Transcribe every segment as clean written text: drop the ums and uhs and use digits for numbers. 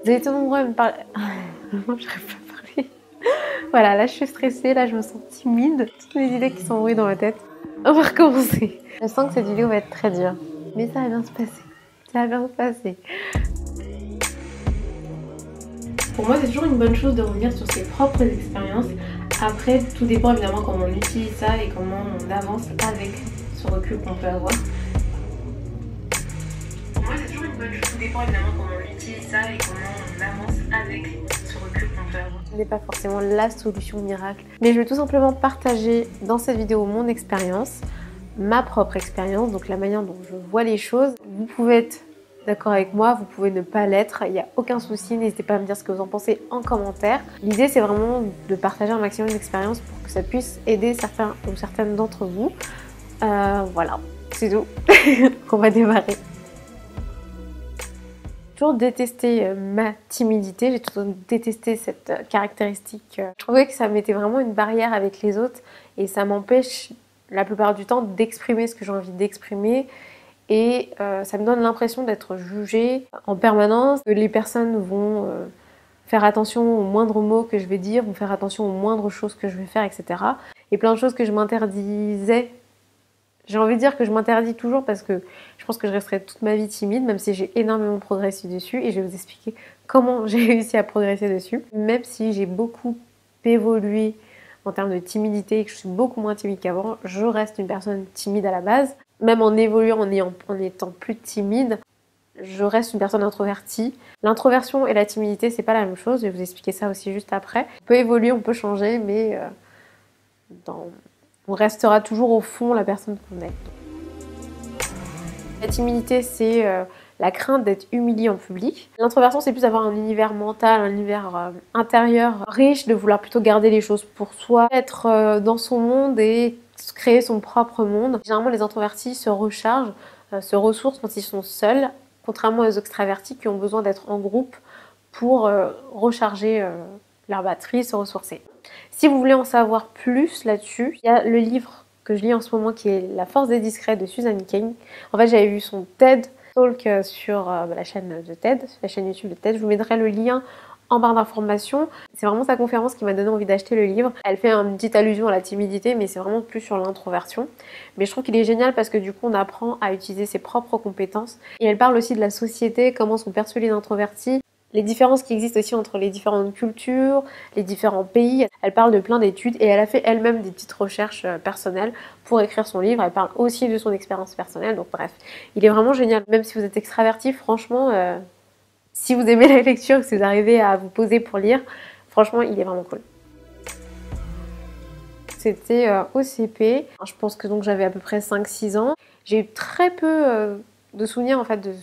Vous avez été nombreux à me parler... Non, j'arrive pas à parler. Voilà, là je suis stressée, là je me sens timide. Toutes les idées qui s'embrouillent dans ma tête. On va recommencer. Je sens que cette vidéo va être très dure. Mais ça va bien se passer. Ça va bien se passer. Pour moi, c'est toujours une bonne chose de revenir sur ses propres expériences. Après, tout dépend évidemment comment on utilise ça et comment on avance avec ce recul qu'on peut avoir. Pour moi, c'est toujours une bonne chose. Tout dépend évidemment comment on utilise ça et comment on avance avec ce recul qu'on peut avoir. Ce n'est pas forcément la solution miracle, mais je vais tout simplement partager dans cette vidéo mon expérience, ma propre expérience, donc la manière dont je vois les choses. Vous pouvez être d'accord avec moi, vous pouvez ne pas l'être, il n'y a aucun souci, n'hésitez pas à me dire ce que vous en pensez en commentaire. L'idée c'est vraiment de partager un maximum d'expérience pour que ça puisse aider certains ou certaines d'entre vous. Voilà, c'est tout. On va démarrer. J'ai toujours détesté ma timidité, j'ai toujours détesté cette caractéristique. Je trouvais que ça mettait vraiment une barrière avec les autres et ça m'empêche la plupart du temps d'exprimer ce que j'ai envie d'exprimer. Et ça me donne l'impression d'être jugée en permanence, que les personnes vont faire attention aux moindres mots que je vais dire, vont faire attention aux moindres choses que je vais faire, etc. Et plein de choses que je m'interdisais. J'ai envie de dire que je m'interdis toujours parce que je pense que je resterai toute ma vie timide, même si j'ai énormément progressé dessus. Et je vais vous expliquer comment j'ai réussi à progresser dessus. Même si j'ai beaucoup évolué en termes de timidité et que je suis beaucoup moins timide qu'avant, je reste une personne timide à la base. Même en évoluant, en étant plus timide, je reste une personne introvertie. L'introversion et la timidité, c'est pas la même chose. Je vais vous expliquer ça aussi juste après. On peut évoluer, on peut changer, mais on restera toujours au fond la personne qu'on est. La timidité, c'est la crainte d'être humilié en public. L'introversion, c'est plus avoir un univers mental, un univers intérieur riche, de vouloir plutôt garder les choses pour soi, être dans son monde et créer son propre monde. Généralement, les introvertis se rechargent, se ressourcent quand ils sont seuls, contrairement aux extravertis qui ont besoin d'être en groupe pour recharger leur batterie, se ressourcer. Si vous voulez en savoir plus là-dessus, il y a le livre que je lis en ce moment qui est La force des discrets de Susan Cain. En fait, j'avais vu son TED Talk sur la chaîne de TED, la chaîne YouTube de TED. Je vous mettrai le lien en barre d'informations. C'est vraiment sa conférence qui m'a donné envie d'acheter le livre. Elle fait une petite allusion à la timidité, mais c'est vraiment plus sur l'introversion. Mais je trouve qu'il est génial parce que du coup, on apprend à utiliser ses propres compétences. Et elle parle aussi de la société, comment sont perçus les introvertis, les différences qui existent aussi entre les différentes cultures, les différents pays. Elle parle de plein d'études et elle a fait elle-même des petites recherches personnelles pour écrire son livre. Elle parle aussi de son expérience personnelle, donc bref, il est vraiment génial. Même si vous êtes extraverti, franchement, si vous aimez la lecture, que vous arrivez à vous poser pour lire, franchement, il est vraiment cool. C'était au CP, je pense que donc j'avais à peu près 5-6 ans. J'ai eu très peu de souvenirs en fait de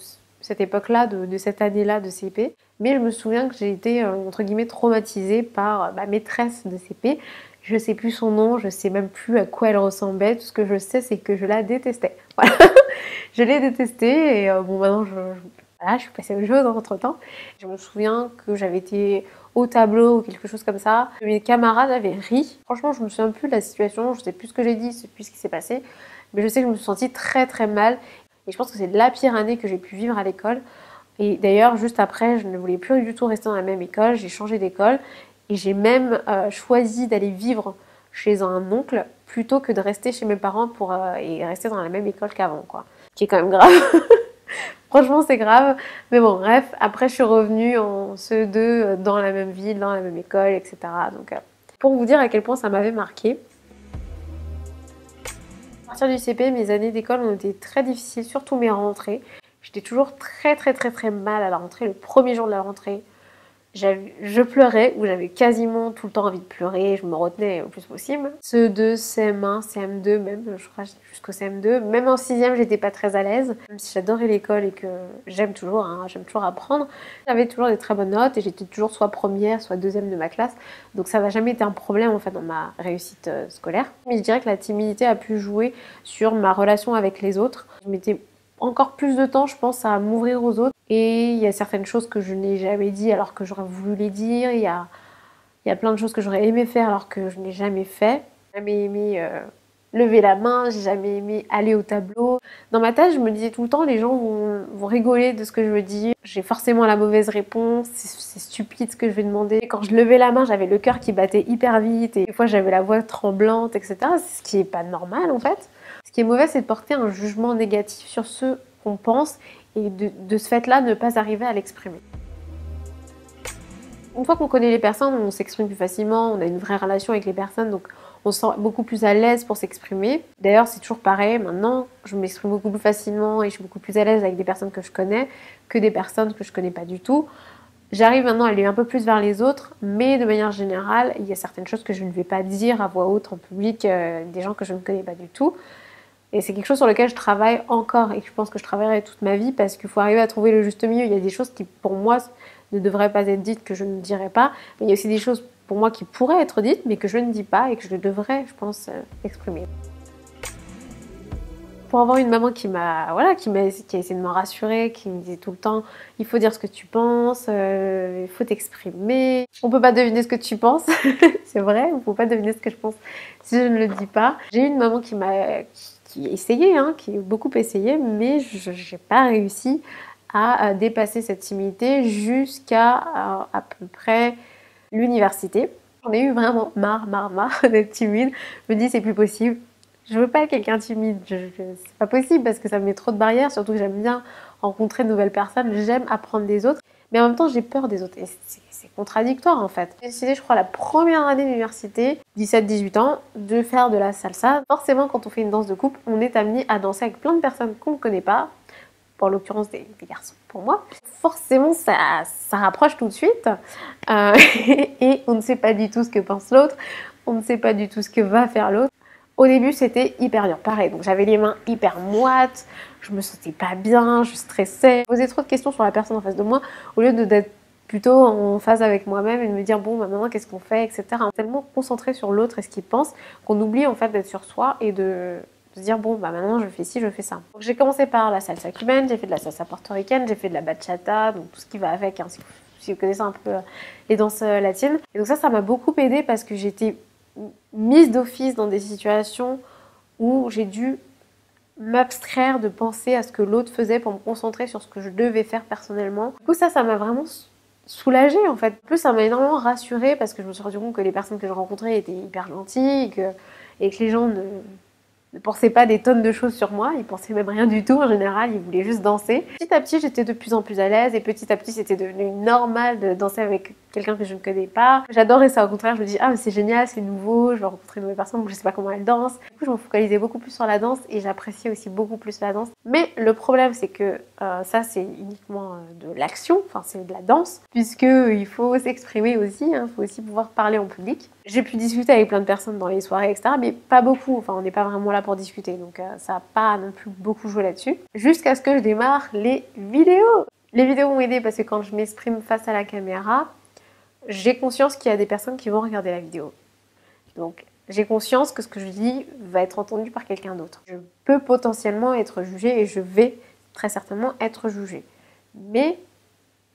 cette époque-là, de cette année-là de CP. Mais je me souviens que j'ai été, entre guillemets, traumatisée par ma maîtresse de CP. Je sais plus son nom, je sais même plus à quoi elle ressemblait. Tout ce que je sais, c'est que je la détestais. Voilà. Je l'ai détestée et bon, maintenant, voilà, je suis passée aux choses entre-temps. Je me souviens que j'avais été au tableau ou quelque chose comme ça. Mes camarades avaient ri. Franchement, je me souviens plus de la situation, je sais plus ce que j'ai dit, je sais plus ce qui s'est passé. Mais je sais que je me suis sentie très très mal. Et je pense que c'est la pire année que j'ai pu vivre à l'école. Et d'ailleurs, juste après, je ne voulais plus du tout rester dans la même école. J'ai changé d'école et j'ai même choisi d'aller vivre chez un oncle plutôt que de rester chez mes parents et rester dans la même école qu'avant, quoi. Ce qui est quand même grave. Franchement, c'est grave. Mais bon, bref, après, je suis revenue en CE2 dans la même ville, dans la même école, etc. Donc, pour vous dire à quel point ça m'avait marqué. À partir du CP, mes années d'école ont été très difficiles, surtout mes rentrées. J'étais toujours très mal à la rentrée. Le premier jour de la rentrée, je pleurais ou j'avais quasiment tout le temps envie de pleurer. Je me retenais au plus possible. CE2, CM1, CM2 même, je crois jusqu'au CM2. Même en 6e, j'étais pas très à l'aise. Même si j'adorais l'école et que j'aime toujours apprendre. J'avais toujours des très bonnes notes et j'étais toujours soit première, soit deuxième de ma classe. Donc ça n'a jamais été un problème en fait dans ma réussite scolaire. Mais je dirais que la timidité a pu jouer sur ma relation avec les autres. Je m'étais encore plus de temps, je pense, à m'ouvrir aux autres. Et il y a certaines choses que je n'ai jamais dit alors que j'aurais voulu les dire. Il y a plein de choses que j'aurais aimé faire alors que je n'ai jamais fait. J'ai jamais aimé lever la main, j'ai jamais aimé aller au tableau. Dans ma tête, je me disais tout le temps, les gens vont rigoler de ce que je veux dire. J'ai forcément la mauvaise réponse, c'est stupide ce que je vais demander. Quand je levais la main, j'avais le cœur qui battait hyper vite et des fois j'avais la voix tremblante, etc. Ce qui est pas normal en fait. Ce qui est mauvais, c'est de porter un jugement négatif sur ce qu'on pense et de ce fait-là, ne pas arriver à l'exprimer. Une fois qu'on connaît les personnes, on s'exprime plus facilement, on a une vraie relation avec les personnes, donc on se sent beaucoup plus à l'aise pour s'exprimer. D'ailleurs, c'est toujours pareil, maintenant, je m'exprime beaucoup plus facilement et je suis beaucoup plus à l'aise avec des personnes que je connais que des personnes que je connais pas du tout. J'arrive maintenant à aller un peu plus vers les autres, mais de manière générale, il y a certaines choses que je ne vais pas dire à voix haute en public, des gens que je ne connais pas du tout. Et c'est quelque chose sur lequel je travaille encore et que je pense que je travaillerai toute ma vie parce qu'il faut arriver à trouver le juste milieu. Il y a des choses qui, pour moi, ne devraient pas être dites, que je ne dirai pas. Mais il y a aussi des choses, pour moi, qui pourraient être dites, mais que je ne dis pas et que je devrais, je pense, exprimer. Pour avoir une maman qui a essayé de me rassurer, qui me disait tout le temps, il faut dire ce que tu penses, il faut t'exprimer. On peut pas deviner ce que tu penses, c'est vrai, on peut pas deviner ce que je pense si je ne le dis pas. J'ai eu une maman qui a essayé, qui a beaucoup essayé, mais je n'ai pas réussi à dépasser cette timidité jusqu'à à peu près l'université. J'en ai eu vraiment marre d'être timide. Je me dis c'est plus possible. Je veux pas être quelqu'un timide, c'est pas possible parce que ça me met trop de barrières, surtout que j'aime bien rencontrer de nouvelles personnes, j'aime apprendre des autres, mais en même temps j'ai peur des autres et c'est contradictoire en fait. J'ai décidé, je crois, la première année d'université, 17-18 ans, de faire de la salsa. Forcément, quand on fait une danse de couple, on est amené à danser avec plein de personnes qu'on ne connaît pas, pour l'occurrence des garçons pour moi. Forcément, ça rapproche tout de suite et on ne sait pas du tout ce que pense l'autre, on ne sait pas du tout ce que va faire l'autre. Au début, c'était hyper dur, pareil, donc j'avais les mains hyper moites, je me sentais pas bien, je stressais. Je posais trop de questions sur la personne en face de moi, au lieu d'être plutôt en phase avec moi-même et de me dire bon, bah, maintenant qu'est-ce qu'on fait, etc. Tellement concentré sur l'autre et ce qu'il pense, qu'on oublie en fait d'être sur soi et de se dire bon, bah maintenant je fais ci, je fais ça. Donc j'ai commencé par la salsa cubaine, j'ai fait de la salsa portoricaine, j'ai fait de la bachata, donc tout ce qui va avec, si vous connaissez un peu les danses latines. Et donc ça m'a beaucoup aidé parce que j'étais mise d'office dans des situations où j'ai dû m'abstraire de penser à ce que l'autre faisait pour me concentrer sur ce que je devais faire personnellement. Du coup, ça m'a vraiment soulagée en fait. En plus, ça m'a énormément rassurée parce que je me suis rendu compte que les personnes que je rencontrais étaient hyper gentilles et que les gens ne pensaient pas des tonnes de choses sur moi, ils pensaient même rien du tout en général, ils voulaient juste danser. Petit à petit, j'étais de plus en plus à l'aise et petit à petit, c'était devenu normal de danser avec quelqu'un que je ne connais pas. J'adorais ça, au contraire, je me dis ah mais c'est génial, c'est nouveau, je vais rencontrer une nouvelle personne, je sais pas comment elle danse. Du coup, je me focalisais beaucoup plus sur la danse et j'appréciais aussi beaucoup plus la danse. Mais le problème, c'est que ça, c'est uniquement de l'action, enfin c'est de la danse, puisque il faut s'exprimer aussi, il faut aussi pouvoir parler en public. J'ai pu discuter avec plein de personnes dans les soirées, etc., mais pas beaucoup, enfin on n'est pas vraiment là pour discuter, donc ça n'a pas non plus beaucoup joué là-dessus. Jusqu'à ce que je démarre les vidéos. Les vidéos m'ont aidé parce que quand je m'exprime face à la caméra, j'ai conscience qu'il y a des personnes qui vont regarder la vidéo. Donc j'ai conscience que ce que je dis va être entendu par quelqu'un d'autre. Je peux potentiellement être jugée et je vais très certainement être jugée. Mais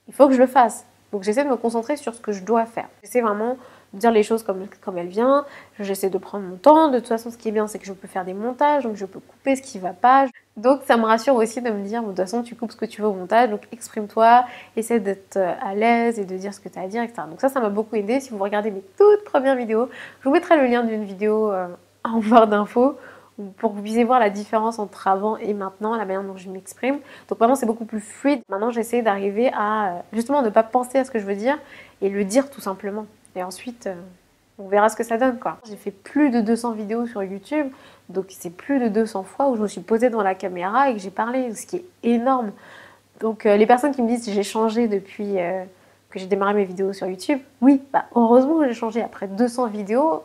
il faut que je le fasse. Donc j'essaie de me concentrer sur ce que je dois faire. J'essaie vraiment de dire les choses comme elles viennent. J'essaie de prendre mon temps. De toute façon, ce qui est bien, c'est que je peux faire des montages, donc je peux couper ce qui ne va pas. Donc ça me rassure aussi de me dire, de toute façon, tu coupes ce que tu veux au montage, donc exprime-toi, essaie d'être à l'aise et de dire ce que tu as à dire, etc. Donc ça m'a beaucoup aidé. Si vous regardez mes toutes premières vidéos, je vous mettrai le lien d'une vidéo en barre d'infos pour que vous puissiez voir la différence entre avant et maintenant, la manière dont je m'exprime. Donc vraiment, c'est beaucoup plus fluide. Maintenant, j'essaie d'arriver à justement ne pas penser à ce que je veux dire et le dire tout simplement. Et ensuite, on verra ce que ça donne, quoi. J'ai fait plus de 200 vidéos sur YouTube, donc c'est plus de 200 fois où je me suis posée devant la caméra et que j'ai parlé, ce qui est énorme. Donc les personnes qui me disent que j'ai changé depuis que j'ai démarré mes vidéos sur YouTube, oui, bah heureusement que j'ai changé. Après 200 vidéos,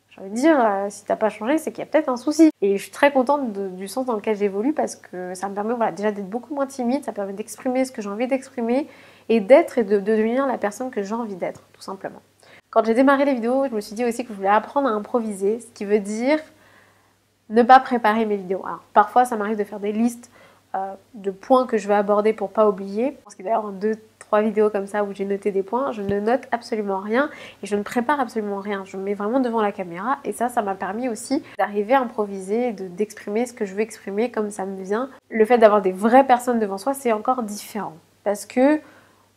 j'ai envie de dire, si t'as pas changé, c'est qu'il y a peut-être un souci. Et je suis très contente du sens dans lequel j'évolue parce que ça me permet déjà d'être beaucoup moins timide, ça permet d'exprimer ce que j'ai envie d'exprimer et d'être et de devenir la personne que j'ai envie d'être, tout simplement. Quand j'ai démarré les vidéos, je me suis dit aussi que je voulais apprendre à improviser, ce qui veut dire ne pas préparer mes vidéos. Alors, parfois, ça m'arrive de faire des listes de points que je vais aborder pour pas oublier. Je pense qu'il va y avoir 2-3 3 vidéos comme ça où j'ai noté des points, je ne note absolument rien et je ne prépare absolument rien. Je me mets vraiment devant la caméra et ça m'a permis aussi d'arriver à improviser, d'exprimer ce que je veux exprimer comme ça me vient. Le fait d'avoir des vraies personnes devant soi, c'est encore différent parce que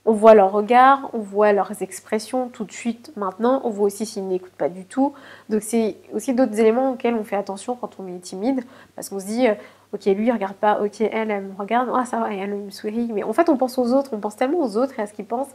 on voit leurs regards, on voit leurs expressions tout de suite maintenant, on voit aussi s'ils n'écoutent pas du tout. Donc c'est aussi d'autres éléments auxquels on fait attention quand on est timide, parce qu'on se dit ok lui il regarde pas, ok elle me regarde, ah ça va, et elle me sourit. Mais en fait on pense aux autres, on pense tellement aux autres et à ce qu'ils pensent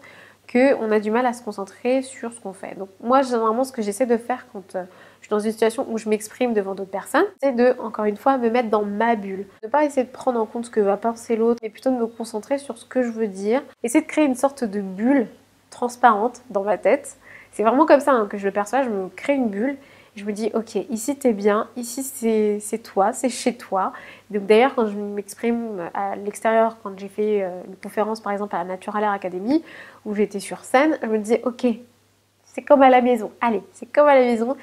qu'on a du mal à se concentrer sur ce qu'on fait. Donc moi généralement ce que j'essaie de faire quand je suis dans une situation où je m'exprime devant d'autres personnes, c'est de, encore une fois, me mettre dans ma bulle. Ne pas essayer de prendre en compte ce que va penser l'autre, mais plutôt de me concentrer sur ce que je veux dire. Essayer de créer une sorte de bulle transparente dans ma tête. C'est vraiment comme ça que je le perçois, je me crée une bulle. Je me dis, ok, ici t'es bien, ici c'est toi, c'est chez toi. Donc d'ailleurs, quand je m'exprime à l'extérieur, quand j'ai fait une conférence par exemple à la Natural Air Academy, où j'étais sur scène, je me disais, ok, c'est comme à la maison, allez, c'est comme à la maison.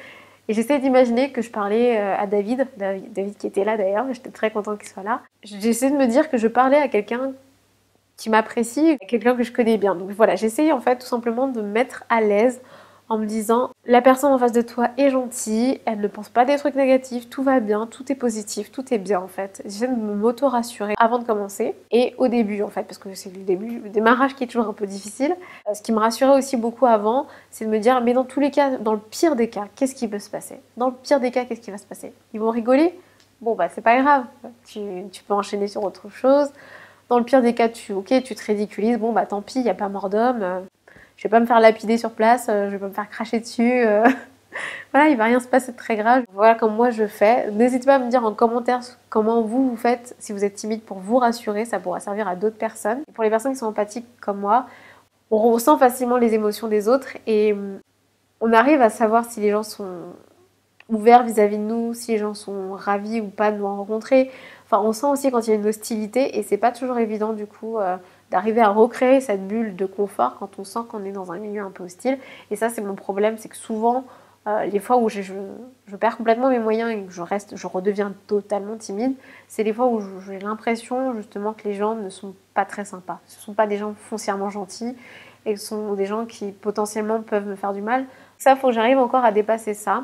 Et j'essaie d'imaginer que je parlais à David qui était là d'ailleurs, j'étais très contente qu'il soit là. J'essaie de me dire que je parlais à quelqu'un qui m'apprécie, à quelqu'un que je connais bien. Donc voilà, j'essaie en fait tout simplement de me mettre à l'aise en me disant la personne en face de toi est gentille, elle ne pense pas des trucs négatifs, tout va bien, tout est positif, tout est bien en fait. J'essaie de m'auto-rassurer avant de commencer et au début en fait, parce que c'est le début, le démarrage qui est toujours un peu difficile. Ce qui me rassurait aussi beaucoup avant, c'est de me dire mais dans tous les cas, dans le pire des cas, qu'est-ce qui peut se passer? Dans le pire des cas, qu'est-ce qui va se passer? Ils vont rigoler? Bon bah c'est pas grave, tu peux enchaîner sur autre chose. Dans le pire des cas, tu te ridiculises, bon bah tant pis, il n'y a pas mort d'homme. Je vais pas me faire lapider sur place, je vais pas me faire cracher dessus. Voilà, il va rien se passer de très grave. Voilà comme moi je fais. N'hésitez pas à me dire en commentaire comment vous faites si vous êtes timide pour vous rassurer. Ça pourra servir à d'autres personnes. Et pour les personnes qui sont empathiques comme moi, on ressent facilement les émotions des autres et on arrive à savoir si les gens sont ouverts vis-à-vis de nous, si les gens sont ravis ou pas de nous rencontrer. Enfin, on sent aussi quand il y a une hostilité et c'est pas toujours évident du coup d'arriver à recréer cette bulle de confort quand on sent qu'on est dans un milieu un peu hostile. Et ça, c'est mon problème, c'est que souvent, les fois où je perds complètement mes moyens et que je redeviens totalement timide, c'est les fois où j'ai l'impression justement que les gens ne sont pas très sympas. Ce ne sont pas des gens foncièrement gentils et ce sont des gens qui potentiellement peuvent me faire du mal. Ça, il faut que j'arrive encore à dépasser ça.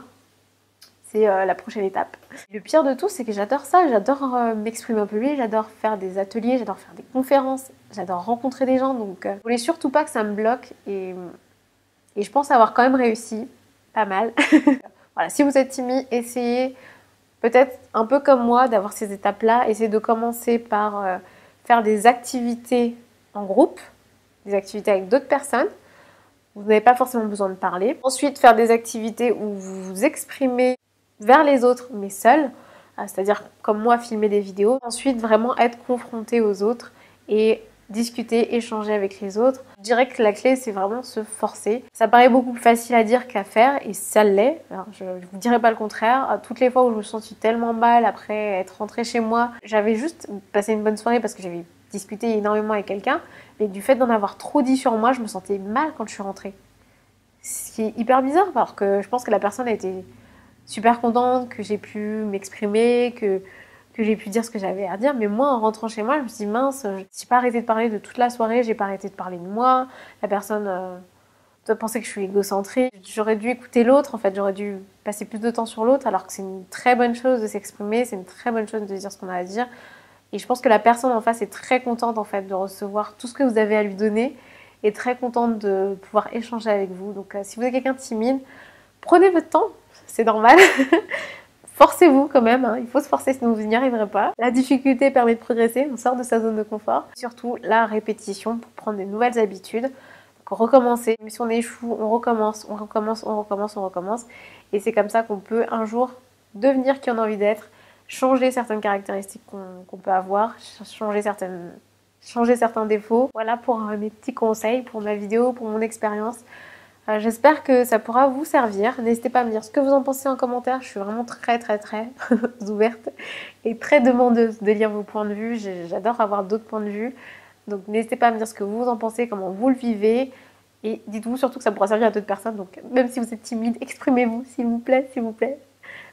C'est la prochaine étape. Le pire de tout, c'est que j'adore ça, j'adore m'exprimer en public, j'adore faire des ateliers, j'adore faire des conférences, j'adore rencontrer des gens, donc je voulais surtout pas que ça me bloque et je pense avoir quand même réussi, pas mal. Voilà, si vous êtes timide, essayez peut-être un peu comme moi d'avoir ces étapes-là, essayez de commencer par faire des activités en groupe, des activités avec d'autres personnes. Vous n'avez pas forcément besoin de parler. Ensuite, faire des activités où vous vous exprimez vers les autres, mais seul, c'est-à-dire comme moi, filmer des vidéos. Ensuite, vraiment être confronté aux autres et discuter, échanger avec les autres. Je dirais que la clé, c'est vraiment se forcer. Ça paraît beaucoup plus facile à dire qu'à faire, et ça l'est. Alors, je ne vous dirai pas le contraire. Toutes les fois où je me suis sentie tellement mal après être rentrée chez moi, j'avais juste passé une bonne soirée parce que j'avais discuté énormément avec quelqu'un, mais du fait d'en avoir trop dit sur moi, je me sentais mal quand je suis rentrée. Ce qui est hyper bizarre, alors que je pense que la personne a été super contente que j'ai pu m'exprimer, que j'ai pu dire ce que j'avais à dire. Mais moi, en rentrant chez moi, je me suis dit, mince, j'ai pas arrêté de parler de toute la soirée, j'ai pas arrêté de parler de moi. La personne doit penser que je suis égocentrée. J'aurais dû écouter l'autre, en fait, j'aurais dû passer plus de temps sur l'autre, alors que c'est une très bonne chose de s'exprimer, c'est une très bonne chose de dire ce qu'on a à dire. Et je pense que la personne en face est très contente, en fait, de recevoir tout ce que vous avez à lui donner et très contente de pouvoir échanger avec vous. Donc, si vous êtes quelqu'un de timide, prenez votre temps. C'est normal. Forcez-vous quand même, hein. Il faut se forcer sinon vous n'y arriverez pas. La difficulté permet de progresser, on sort de sa zone de confort. Surtout la répétition pour prendre des nouvelles habitudes. Donc recommencer, même si on échoue, on recommence, on recommence, on recommence, on recommence. Et c'est comme ça qu'on peut un jour devenir qui on a envie d'être, changer certaines caractéristiques qu'on peut avoir, changer certains défauts. Voilà pour mes petits conseils, pour ma vidéo, pour mon expérience. J'espère que ça pourra vous servir. N'hésitez pas à me dire ce que vous en pensez en commentaire. Je suis vraiment très ouverte et très demandeuse de lire vos points de vue. J'adore avoir d'autres points de vue. Donc n'hésitez pas à me dire ce que vous en pensez, comment vous le vivez. Et dites-vous surtout que ça pourra servir à d'autres personnes. Donc même si vous êtes timide, exprimez-vous s'il vous plaît, s'il vous plaît.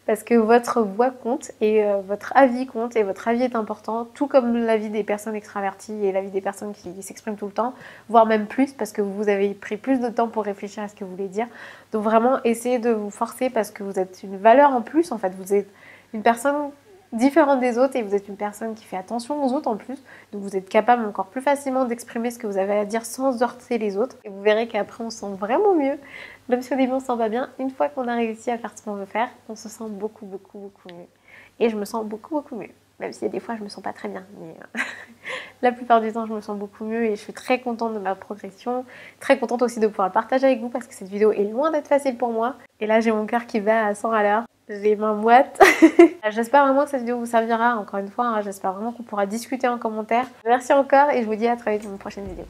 parce que votre voix compte et votre avis compte et votre avis est important, tout comme l'avis des personnes extraverties et l'avis des personnes qui s'expriment tout le temps, voire même plus parce que vous avez pris plus de temps pour réfléchir à ce que vous voulez dire. Donc vraiment essayez de vous forcer parce que vous êtes une valeur en plus, en fait vous êtes une personne différente des autres et vous êtes une personne qui fait attention aux autres en plus, donc vous êtes capable encore plus facilement d'exprimer ce que vous avez à dire sans heurter les autres et vous verrez qu'après on se sent vraiment mieux, même si au début on se sent pas bien, une fois qu'on a réussi à faire ce qu'on veut faire, on se sent beaucoup mieux et je me sens beaucoup mieux, même s'il y a des fois je me sens pas très bien, mais la plupart du temps je me sens beaucoup mieux et je suis très contente de ma progression, très contente aussi de pouvoir le partager avec vous parce que cette vidéo est loin d'être facile pour moi et là j'ai mon cœur qui bat à 100 à l'heure. J'ai les mains moites. J'espère vraiment que cette vidéo vous servira. Encore une fois, hein, j'espère vraiment qu'on pourra discuter en commentaire. Merci encore et je vous dis à très vite dans une prochaine vidéo.